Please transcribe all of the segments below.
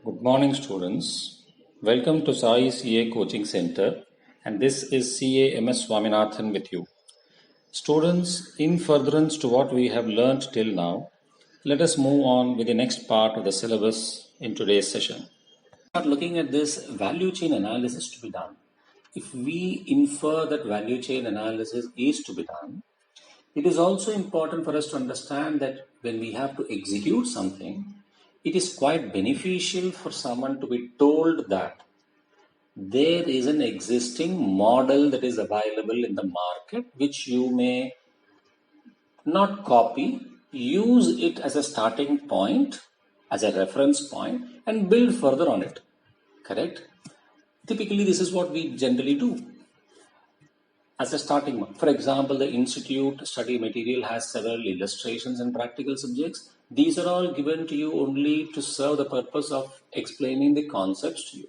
Good morning, students. Welcome to Sai CA Coaching Center, and this is CA MS Swaminathan with you. Students, in furtherance to what we have learned till now, let us move on with the next part of the syllabus in today's session. Start looking at this value chain analysis to be done. If we infer that value chain analysis is to be done, it is also important for us to understand that when we have to execute something, it is quite beneficial for someone to be told that there is an existing model that is available in the market which you may not copy, use it as a starting point, as a reference point, and build further on it. Correct? Typically, this is what we generally do as a starting point. For example, the institute study material has several illustrations and practical subjects. These are all given to you only to serve the purpose of explaining the concepts to you.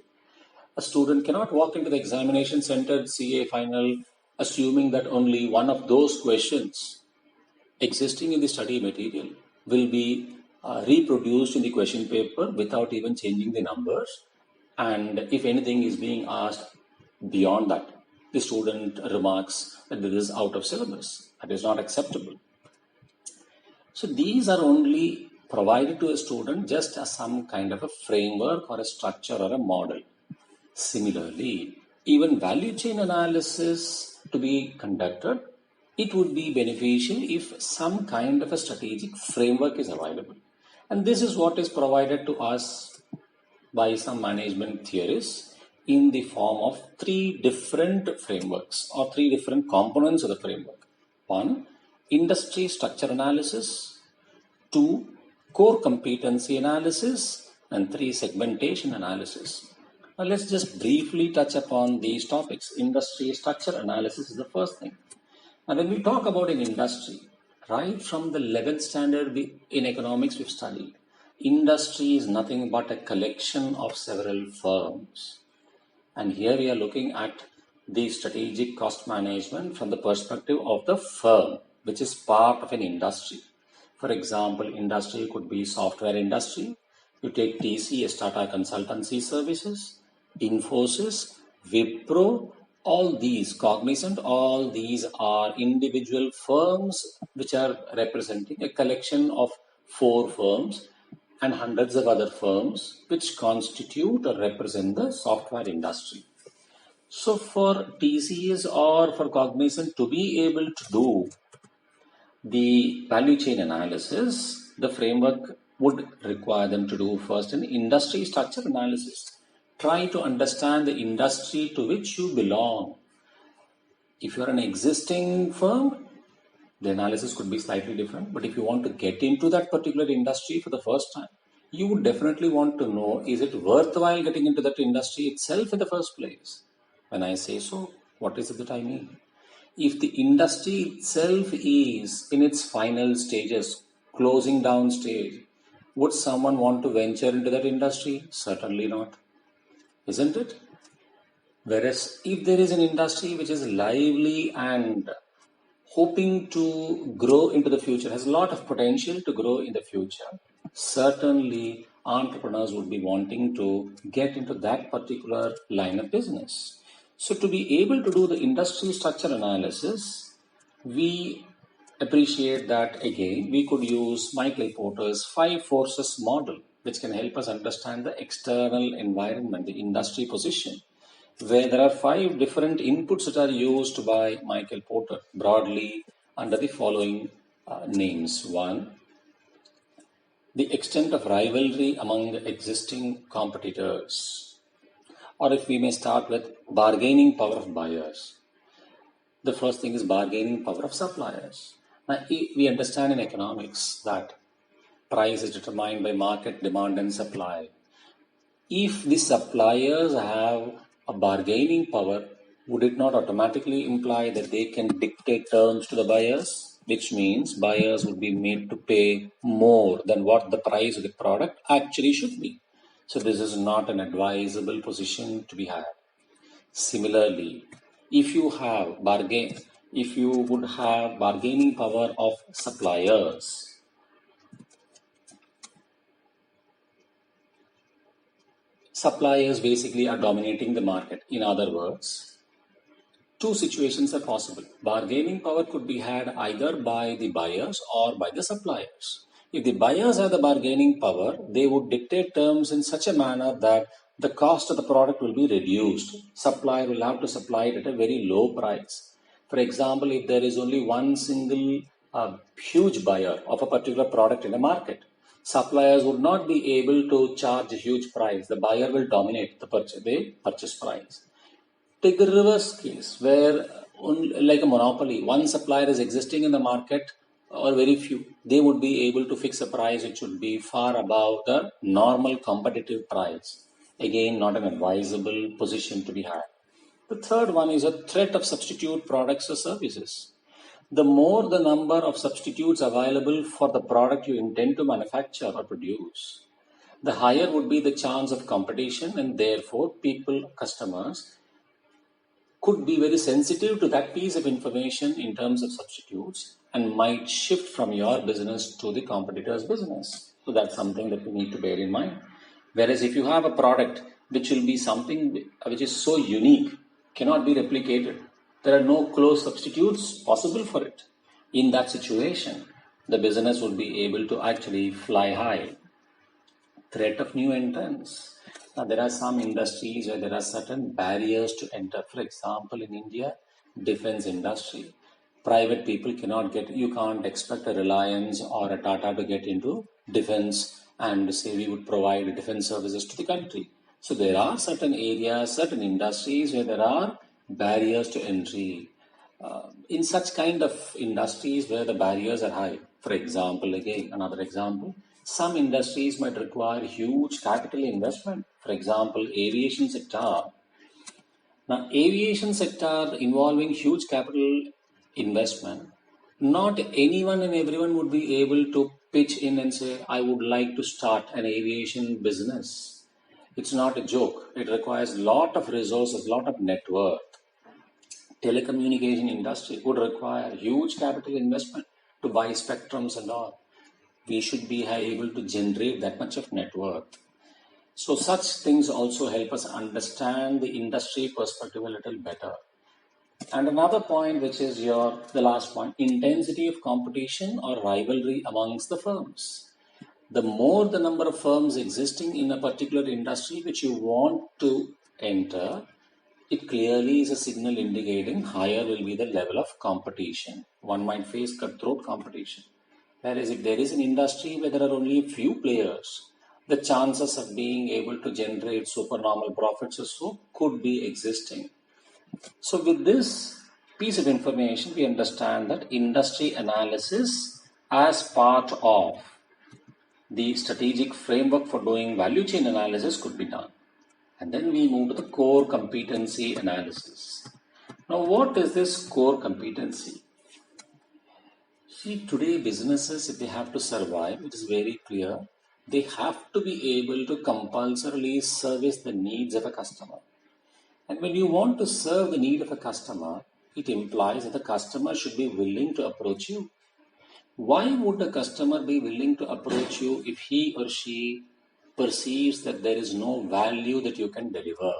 A student cannot walk into the examination center CA final assuming that only one of those questions existing in the study material will be reproduced in the question paper without even changing the numbers. And if anything is being asked beyond that, the student remarks that this is out of syllabus. That is not acceptable. So these are only provided to a student just as some kind of a framework or a structure or a model. Similarly, even value chain analysis to be conducted, it would be beneficial if some kind of a strategic framework is available. And this is what is provided to us by some management theorists in the form of three different frameworks or three different components of the framework. One, industry structure analysis. Two, core competency analysis. And three, segmentation analysis. Now let's just briefly touch upon these topics. Industry structure analysis is the first thing. Now when we talk about an industry, right from the 11th standard in economics we've studied, industry is nothing but a collection of several firms. And here we are looking at the strategic cost management from the perspective of the firm, which is part of an industry. For example, industry could be software industry. You take TCS, Tata Consultancy Services, Infosys, Wipro, all these, Cognizant, all these are individual firms which are representing a collection of 4 firms and hundreds of other firms which constitute or represent the software industry. So for TCS or for Cognizant to be able to do the value chain analysis, the framework would require them to do first an industry structure analysis. Try to understand the industry to which you belong. If you're an existing firm, the analysis could be slightly different. But if you want to get into that particular industry for the first time, you would definitely want to know, is it worthwhile getting into that industry itself in the first place? When I say so, what is it that I mean? If the industry itself is in its final stages, closing down stage, would someone want to venture into that industry? Certainly not. Isn't it? Whereas if there is an industry which is lively and hoping to grow into the future, has a lot of potential to grow in the future, certainly entrepreneurs would be wanting to get into that particular line of business. So to be able to do the industry structure analysis, we appreciate that again, we could use Michael Porter's 5 forces model, which can help us understand the external environment, the industry position, where there are 5 different inputs that are used by Michael Porter broadly under the following names. 1, the extent of rivalry among the existing competitors. Or if we may start with bargaining power of buyers. The first thing is bargaining power of suppliers. Now, we understand in economics that price is determined by market demand and supply. If the suppliers have a bargaining power, would it not automatically imply that they can dictate terms to the buyers? Which means buyers would be made to pay more than what the price of the product actually should be. So this is not an advisable position to be had. Similarly, if you would have bargaining power of suppliers, suppliers basically are dominating the market. In other words, two situations are possible. Bargaining power could be had either by the buyers or by the suppliers. If the buyers have the bargaining power, they would dictate terms in such a manner that the cost of the product will be reduced. Supplier will have to supply it at a very low price. For example, if there is only one single huge buyer of a particular product in a market, suppliers would not be able to charge a huge price. The buyer will dominate the purchase price. Take the reverse case where, like a monopoly, one supplier is existing in the market or very few. They would be able to fix a price which would be far above the normal competitive price. Again, not an advisable position to be had. The third one is a threat of substitute products or services. The more the number of substitutes available for the product you intend to manufacture or produce, the higher would be the chance of competition, and therefore customers could be very sensitive to that piece of information in terms of substitutes and might shift from your business to the competitor's business. So that's something that we need to bear in mind. Whereas if you have a product which will be something which is so unique, cannot be replicated, there are no close substitutes possible for it. In that situation, the business would be able to actually fly high. Threat of new entrants. Now, there are some industries where there are certain barriers to enter. For example, in India, defense industry. Private people cannot get, you can't expect a Reliance or a Tata to get into defense and say we would provide defense services to the country. So there are certain areas, certain industries where there are barriers to entry. In such kind of industries where the barriers are high, for example, again, another example, some industries might require huge capital investment. For example, aviation sector. Now, aviation sector involving huge capital investment, not anyone and everyone would be able to pitch in and say, I would like to start an aviation business. It's not a joke. It requires a lot of resources, a lot of net worth. Telecommunication industry would require huge capital investment to buy spectrums and all. We should be able to generate that much of net worth. So such things also help us understand the industry perspective a little better. And another point, which is the last point, intensity of competition or rivalry amongst the firms. The more the number of firms existing in a particular industry which you want to enter, it clearly is a signal indicating higher will be the level of competition. One might face cutthroat competition. Whereas if there is an industry where there are only a few players, the chances of being able to generate supernormal profits or so could be existing. So with this piece of information, we understand that industry analysis as part of the strategic framework for doing value chain analysis could be done. And then we move to the core competency analysis. Now, what is this core competency? See, today businesses, if they have to survive, it is very clear, they have to be able to compulsorily service the needs of a customer. And when you want to serve the need of a customer, it implies that the customer should be willing to approach you. Why would a customer be willing to approach you if he or she perceives that there is no value that you can deliver?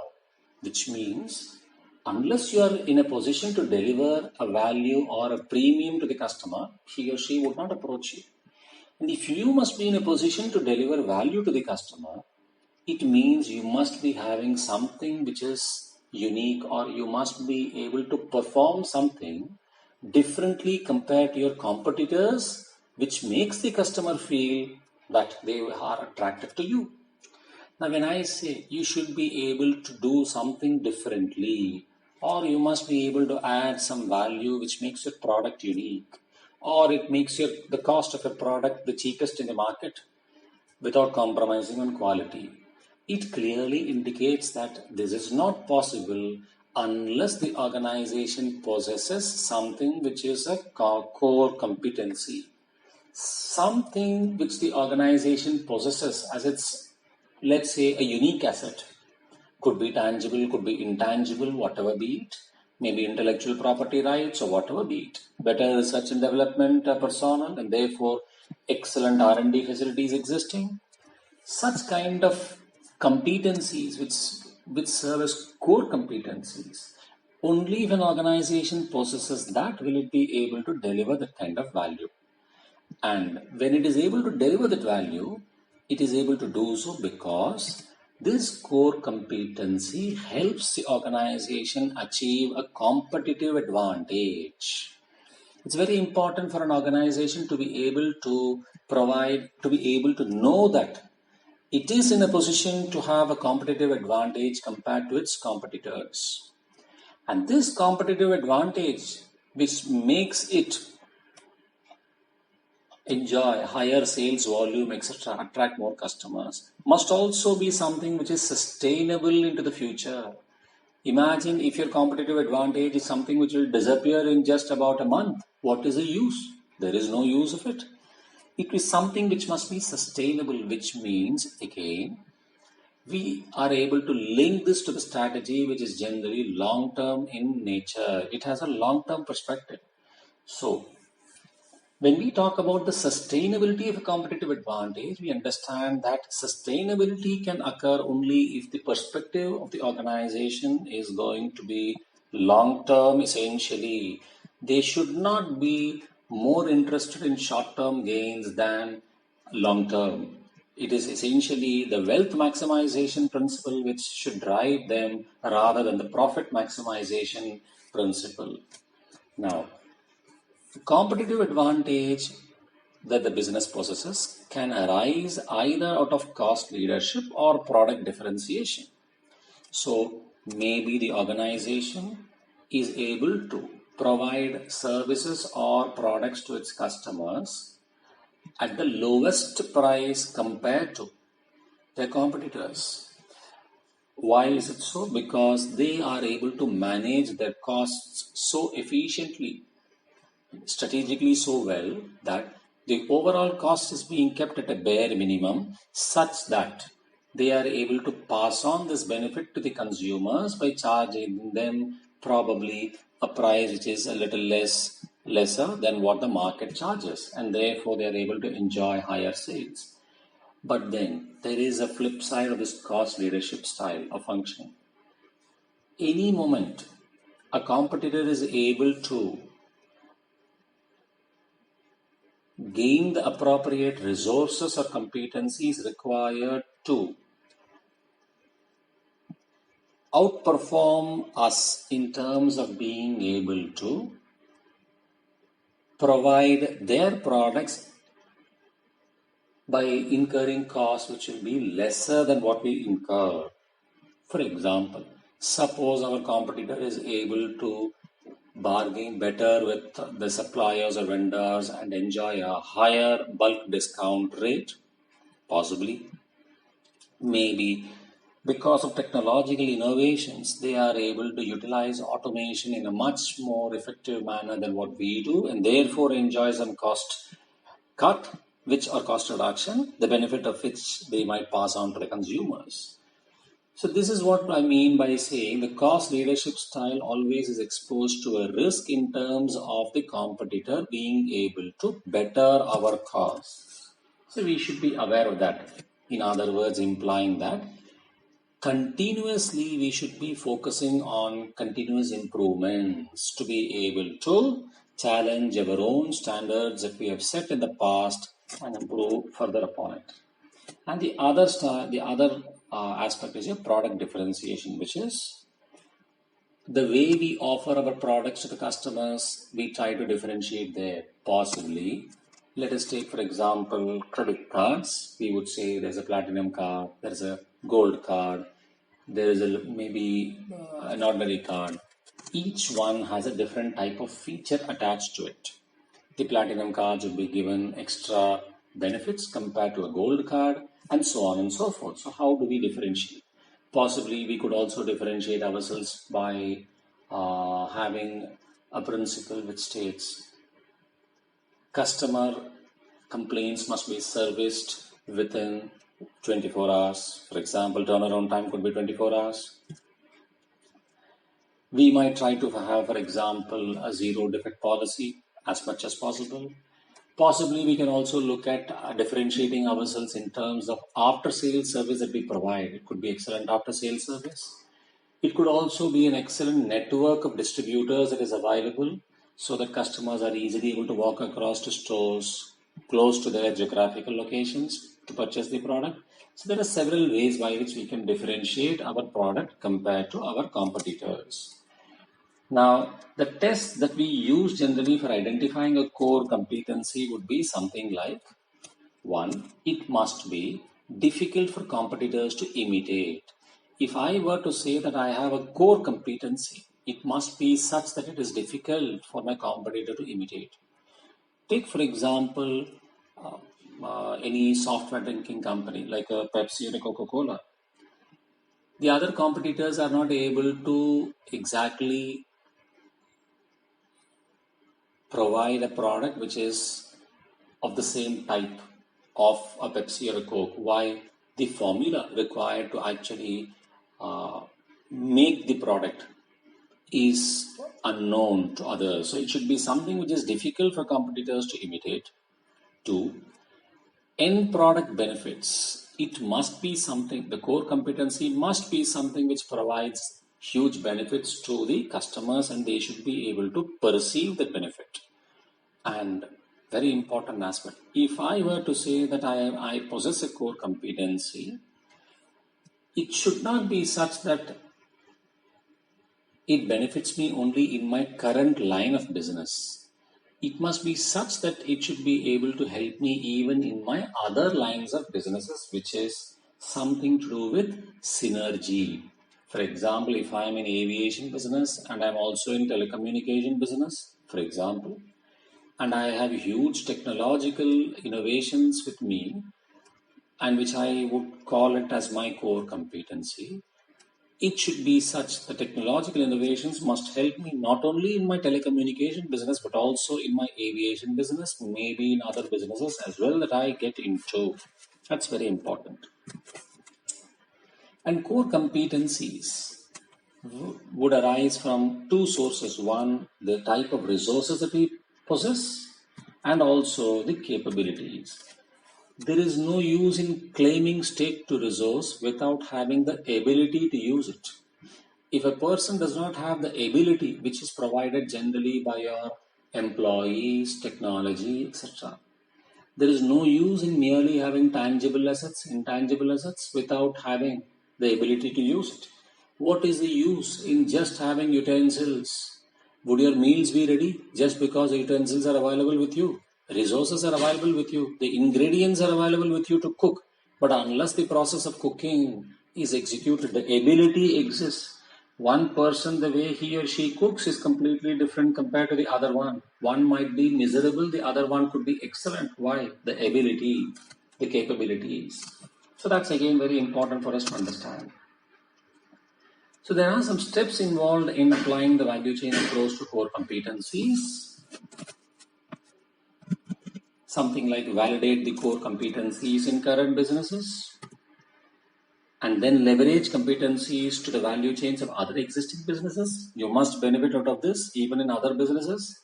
Which means, unless you are in a position to deliver a value or a premium to the customer, he or she would not approach you. And if you must be in a position to deliver value to the customer, it means you must be having something which is unique, or you must be able to perform something differently compared to your competitors, which makes the customer feel that they are attracted to you. Now, when I say you should be able to do something differently, or you must be able to add some value which makes your product unique, or it makes the cost of a product the cheapest in the market without compromising on quality, it clearly indicates that this is not possible unless the organization possesses something which is a core competency, something which the organization possesses as its, let's say, a unique asset. Could be tangible, could be intangible, whatever be it. Maybe intellectual property rights or whatever be it. Better research and development personnel, and therefore excellent R&D facilities existing. Such kind of competencies which serve as core competencies. Only if an organization possesses that will it be able to deliver that kind of value. And when it is able to deliver that value, it is able to do so because this core competency helps the organization achieve a competitive advantage. It's very important for an organization to be able to provide, to be able to know that it is in a position to have a competitive advantage compared to its competitors. And this competitive advantage, which makes it enjoy higher sales volume, etc., attract more customers, must also be something which is sustainable into the future. Imagine if your competitive advantage is something which will disappear in just about a month. What is the use? There is no use of it. It is something which must be sustainable, which means, again, we are able to link this to the strategy which is generally long-term in nature. It has a long-term perspective. So, when we talk about the sustainability of a competitive advantage, we understand that sustainability can occur only if the perspective of the organization is going to be long-term, essentially. They should not be more interested in short-term gains than long-term. It is essentially the wealth maximization principle which should drive them rather than the profit maximization principle. Now, competitive advantage that the business possesses can arise either out of cost leadership or product differentiation. So maybe the organization is able to provide services or products to its customers at the lowest price compared to their competitors. Why is it so? Because they are able to manage their costs so efficiently, strategically so well, that the overall cost is being kept at a bare minimum such that they are able to pass on this benefit to the consumers by charging them probably a price which is a little lesser than what the market charges, and therefore they are able to enjoy higher sales. But then there is a flip side of this cost leadership style of functioning. Any moment a competitor is able to gain the appropriate resources or competencies required to outperform us in terms of being able to provide their products by incurring costs which will be lesser than what we incur. For example, suppose our competitor is able to bargain better with the suppliers or vendors and enjoy a higher bulk discount rate, possibly. Maybe because of technological innovations, they are able to utilize automation in a much more effective manner than what we do, and therefore enjoy some cost cut, which or cost reduction, the benefit of which they might pass on to the consumers. So this is what I mean by saying the cost leadership style always is exposed to a risk in terms of the competitor being able to better our costs. So we should be aware of that. In other words, implying that continuously we should be focusing on continuous improvements to be able to challenge our own standards that we have set in the past and improve further upon it. And the other aspect is your product differentiation, which is the way we offer our products to the customers. We try to differentiate there. Possibly, let us take for example credit cards. We would say there's a platinum card, there's a gold card, there is maybe an ordinary card. Each one has a different type of feature attached to it. The platinum cards will be given extra benefits compared to a gold card, and so on and so forth. So how do we differentiate? Possibly we could also differentiate ourselves by having a principle which states customer complaints must be serviced within 24 hours. For example, turnaround time could be 24 hours. We might try to have, for example, a zero defect policy as much as possible. Possibly we can also look at differentiating ourselves in terms of after sales service that we provide. It could be excellent after sales service. It could also be an excellent network of distributors that is available so that customers are easily able to walk across to stores close to their geographical locations to purchase the product. So there are several ways by which we can differentiate our product compared to our competitors. Now, the test that we use generally for identifying a core competency would be something like: one, it must be difficult for competitors to imitate. If I were to say that I have a core competency, it must be such that it is difficult for my competitor to imitate. Take, for example, any software drinking company like a Pepsi or a Coca-Cola. The other competitors are not able to exactly provide a product which is of the same type of a Pepsi or a Coke. Why? The formula required to actually uh, make the product is unknown to others. So it should be something which is difficult for competitors to imitate. Two, end product benefits. It must be something, the core competency must be something which provides huge benefits to the customers, and they should be able to perceive the benefit. And very important aspect, if I were to say that I possess a core competency, it should not be such that it benefits me only in my current line of business. It must be such that it should be able to help me even in my other lines of businesses, which is something to do with synergy. For example, if I am in aviation business and I'm also in telecommunication business, for example, and I have huge technological innovations with me, and which I would call it as my core competency. It should be such the technological innovations must help me not only in my telecommunication business but also in my aviation business, maybe in other businesses as well that I get into. That's very important. And core competencies would arise from two sources. One, the type of resources that we possess, and also the capabilities. There is no use in claiming stake to resource without having the ability to use it. If a person does not have the ability, which is provided generally by your employees, technology, etc., there is no use in merely having tangible assets, intangible assets, without having the ability to use it. What is the use in just having utensils? Would your meals be ready just because the utensils are available with you? Resources are available with you. The ingredients are available with you to cook. But unless the process of cooking is executed, the ability exists. One person, the way he or she cooks is completely different compared to the other one. One might be miserable, the other one could be excellent. Why? The ability, the capabilities. So that's again very important for us to understand. So there are some steps involved in applying the value chain approach to core competencies. Something like validate the core competencies in current businesses, and then leverage competencies to the value chains of other existing businesses. You must benefit out of this even in other businesses,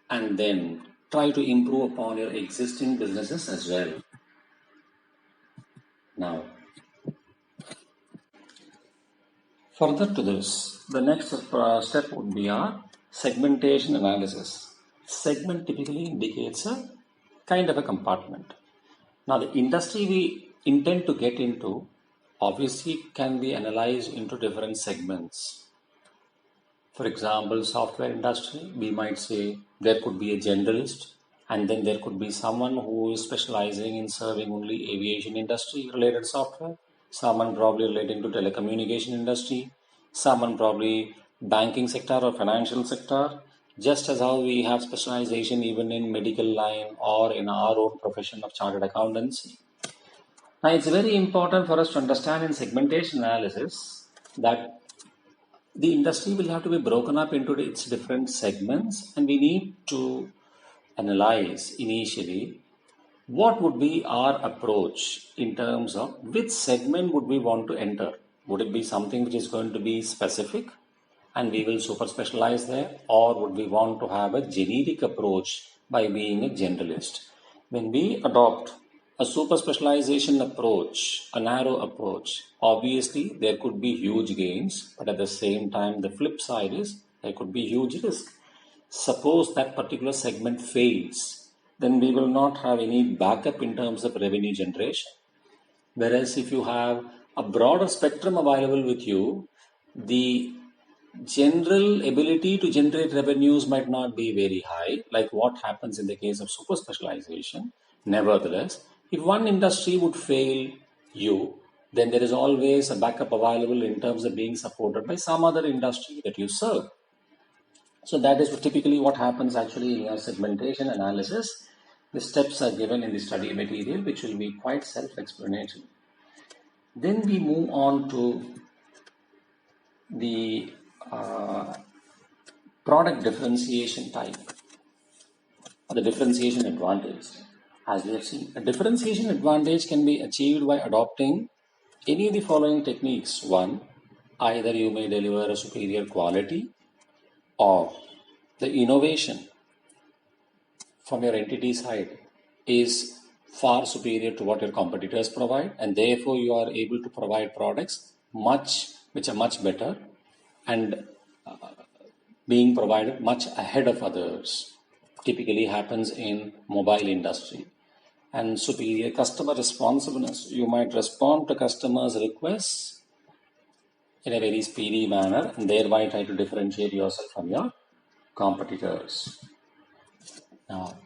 and then try to improve upon your existing businesses as well. Now, further to this, the next step would be our segmentation analysis. Segment typically indicates a kind of a compartment. Now, the industry we intend to get into obviously can be analyzed into different segments. For example, software industry, we might say there could be a generalist, and then there could be someone who is specializing in serving only aviation industry related software, someone probably relating to telecommunication industry, someone probably banking sector or financial sector, just as how we have specialization even in medical line or in our own profession of chartered accountancy. Now, it's very important for us to understand in segmentation analysis that the industry will have to be broken up into its different segments, and we need to analyze initially what would be our approach in terms of which segment would we want to enter. Would it be something which is going to be specific and we will super specialize there, or would we want to have a generic approach by being a generalist? When we adopt a super specialization approach, a narrow approach, obviously there could be huge gains, but at the same time, the flip side is there could be huge risk. Suppose that particular segment fails, then we will not have any backup in terms of revenue generation. Whereas if you have a broader spectrum available with you, the general ability to generate revenues might not be very high, like what happens in the case of super specialization. Nevertheless, if one industry would fail you, then there is always a backup available in terms of being supported by some other industry that you serve. So that is typically what happens actually in your segmentation analysis. The steps are given in the study material, which will be quite self-explanatory. Then we move on to the product differentiation type, or the differentiation advantage. As we have seen, a differentiation advantage can be achieved by adopting any of the following techniques. One, either you may deliver a superior quality, or the innovation from your entity side is far superior to what your competitors provide, and therefore you are able to provide products which are much better and being provided much ahead of others. Typically happens in mobile industry. And superior customer responsiveness. You might respond to customers' requests in a very speedy manner and thereby try to differentiate yourself from your competitors. Now,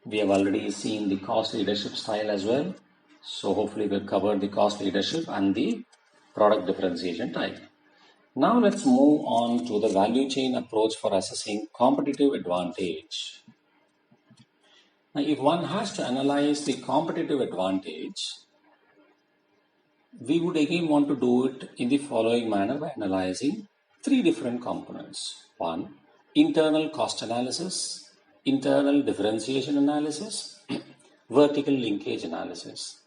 we have already seen the cost leadership style as well. So hopefully we've covered the cost leadership and the product differentiation type. Now let's move on to the value chain approach for assessing competitive advantage. Now, if one has to analyze the competitive advantage, we would again want to do it in the following manner by analyzing three different components. One, internal cost analysis, internal differentiation analysis, vertical linkage analysis.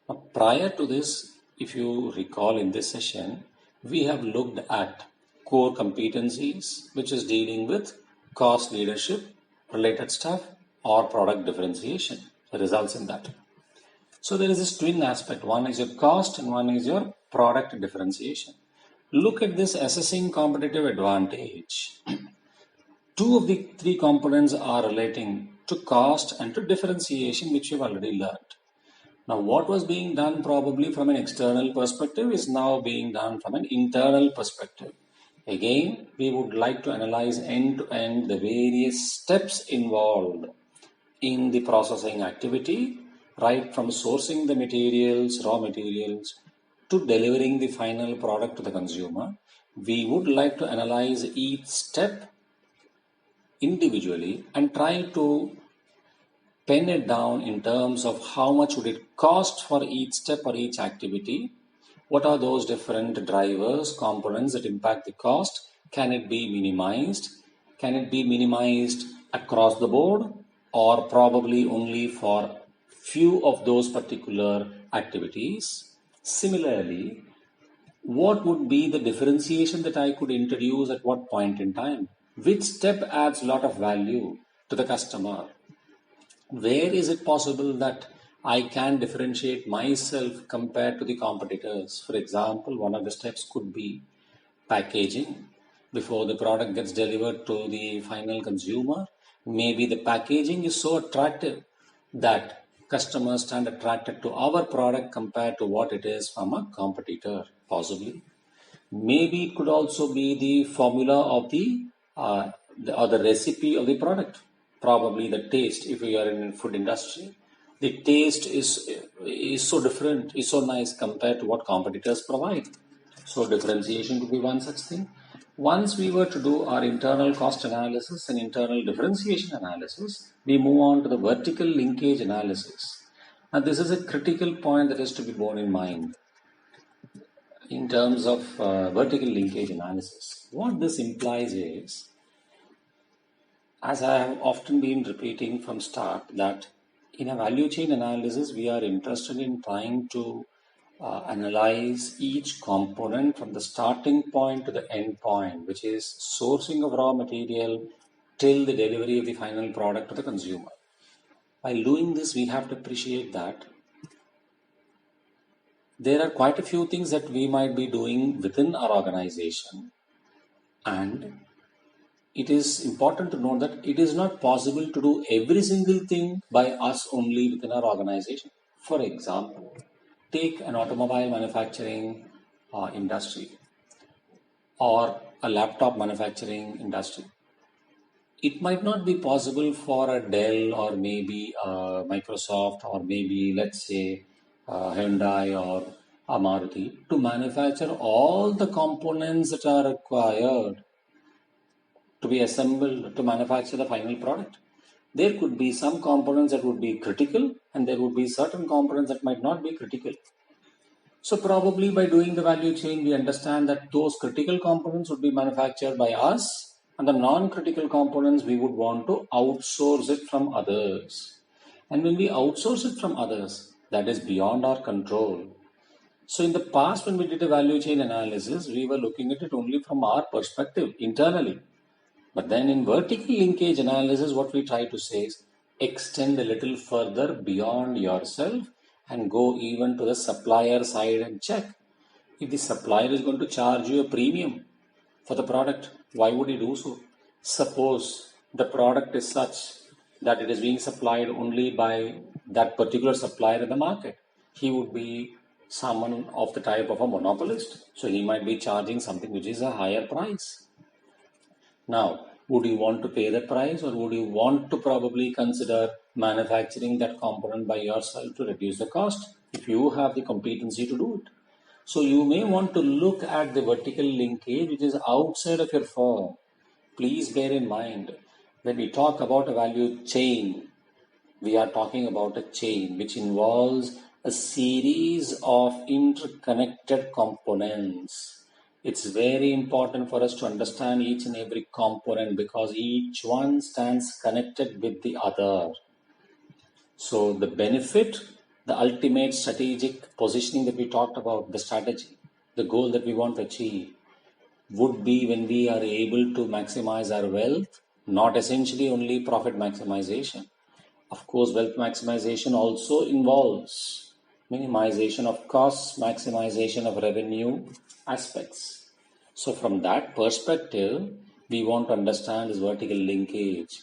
Now, prior to this, if you recall in this session, we have looked at core competencies, which is dealing with cost leadership related stuff or product differentiation, the results in that. So there is this twin aspect. One is your cost and one is your product differentiation. Look at this assessing competitive advantage. Two of the three components are relating to cost and to differentiation, which you've already learned. Now, what was being done probably from an external perspective is now being done from an internal perspective. Again, we would like to analyze end to end the various steps involved in the processing activity, right from sourcing the materials, raw materials, to delivering the final product to the consumer. We would like to analyze each step individually and try to pen it down in terms of how much would it cost for each step or each activity. What are those different drivers, components that impact the cost? Can it be minimized? Can it be minimized across the board, or probably only for few of those particular activities? Similarly, what would be the differentiation that I could introduce at what point in time? Which step adds a lot of value to the customer? Where is it possible that I can differentiate myself compared to the competitors? For example, one of the steps could be packaging. Before the product gets delivered to the final consumer, maybe the packaging is so attractive that customers stand attracted to our product compared to what it is from a competitor, possibly. Maybe it could also be the formula of or the recipe of the product. Probably the taste. If you are in food industry, the taste is so different, is so nice compared to what competitors provide. So differentiation could be one such thing. Once we were to do our internal cost analysis and internal differentiation analysis, we move on to the vertical linkage analysis. Now, this is a critical point that is to be borne in mind in terms of vertical linkage analysis. What this implies is, as I have often been repeating from start, that in a value chain analysis, we are interested in trying to analyze each component from the starting point to the end point, which is sourcing of raw material till the delivery of the final product to the consumer. While doing this, we have to appreciate that there are quite a few things that we might be doing within our organization, and it is important to know that it is not possible to do every single thing by us only within our organization. For example, take an automobile manufacturing industry or a laptop manufacturing industry. It might not be possible for a Dell or maybe Microsoft or maybe let's say Hyundai or a Maruti to manufacture all the components that are required to be assembled to manufacture the final product. There could be some components that would be critical and there would be certain components that might not be critical. So probably by doing the value chain, we understand that those critical components would be manufactured by us and the non-critical components we would want to outsource it from others. And when we outsource it from others, that is beyond our control. So in the past, when we did a value chain analysis, we were looking at it only from our perspective internally. But then in vertical linkage analysis, what we try to say is extend a little further beyond yourself and go even to the supplier side and check. If the supplier is going to charge you a premium for the product, why would he do so? Suppose the product is such that it is being supplied only by that particular supplier in the market. He would be someone of the type of a monopolist. So he might be charging something which is a higher price. Now, would you want to pay that price or would you want to probably consider manufacturing that component by yourself to reduce the cost if you have the competency to do it? So you may want to look at the vertical linkage which is outside of your firm. Please bear in mind, when we talk about a value chain, we are talking about a chain which involves a series of interconnected components. It's very important for us to understand each and every component because each one stands connected with the other. So the benefit, the ultimate strategic positioning that we talked about, the strategy, the goal that we want to achieve would be when we are able to maximize our wealth, not essentially only profit maximization. Of course, wealth maximization also involves minimization of costs, maximization of revenue aspects. So from that perspective, we want to understand this vertical linkage.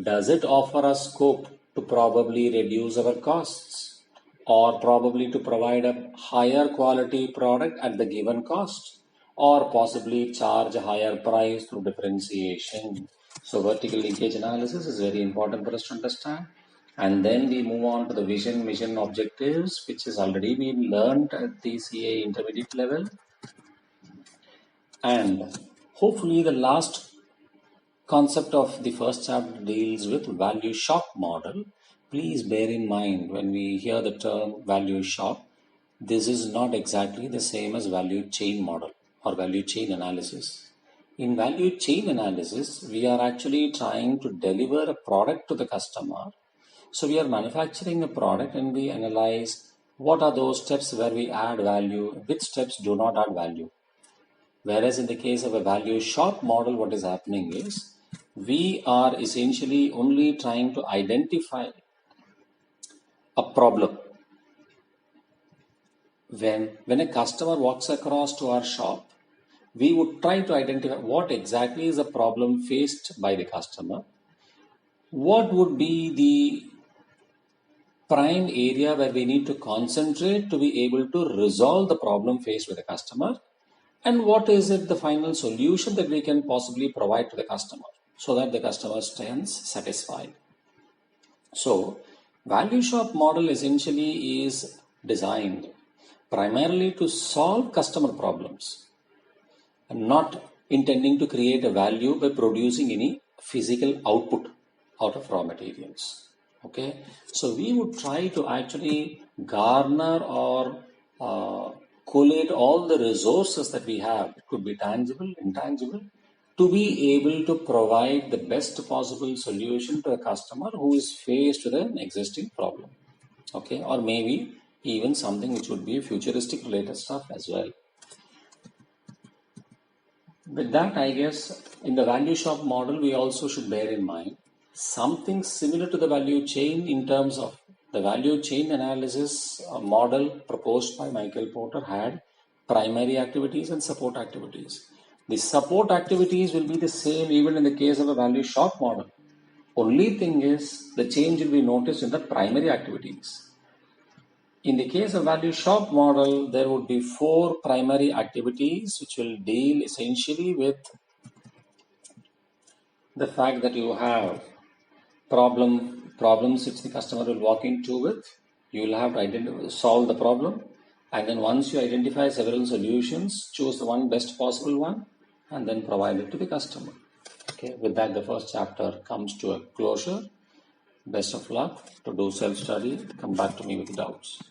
Does it offer us scope to probably reduce our costs or probably to provide a higher quality product at the given cost or possibly charge a higher price through differentiation? So vertical linkage analysis is very important for us to understand. And then we move on to the vision, mission, objectives, which has already been learned at the CA intermediate level. And hopefully the last concept of the first chapter deals with value shock model. Please bear in mind when we hear the term value shock, this is not exactly the same as value chain model or value chain analysis. In value chain analysis, we are actually trying to deliver a product to the customer. So we are manufacturing a product and we analyze what are those steps where we add value, which steps do not add value. Whereas in the case of a value shock model, what is happening is we are essentially only trying to identify a problem. When a customer walks across to our shop, we would try to identify what exactly is the problem faced by the customer. What would be the prime area where we need to concentrate to be able to resolve the problem faced with the customer, and what is it the final solution that we can possibly provide to the customer so that the customer stands satisfied. So value shock model essentially is designed primarily to solve customer problems and not intending to create a value by producing any physical output out of raw materials. Okay, so we would try to actually garner or collate all the resources that we have. It could be tangible, intangible, to be able to provide the best possible solution to a customer who is faced with an existing problem. Okay, or maybe even something which would be futuristic related stuff as well. With that, I guess in the value shock model, we also should bear in mind something similar to the value chain in terms of the value chain analysis model proposed by Michael Porter had primary activities and support activities. The support activities will be the same even in the case of a value shop model. Only thing is the change will be noticed in the primary activities. In the case of value shop model, there would be 4 primary activities which will deal essentially with the fact that you have problems which the customer will walk into with. You will have to solve the problem, and then once you identify several solutions, choose the one best possible one and then provide it to the customer. Okay, with that the first chapter comes to a closure. Best of luck to do self-study. Come back to me with doubts.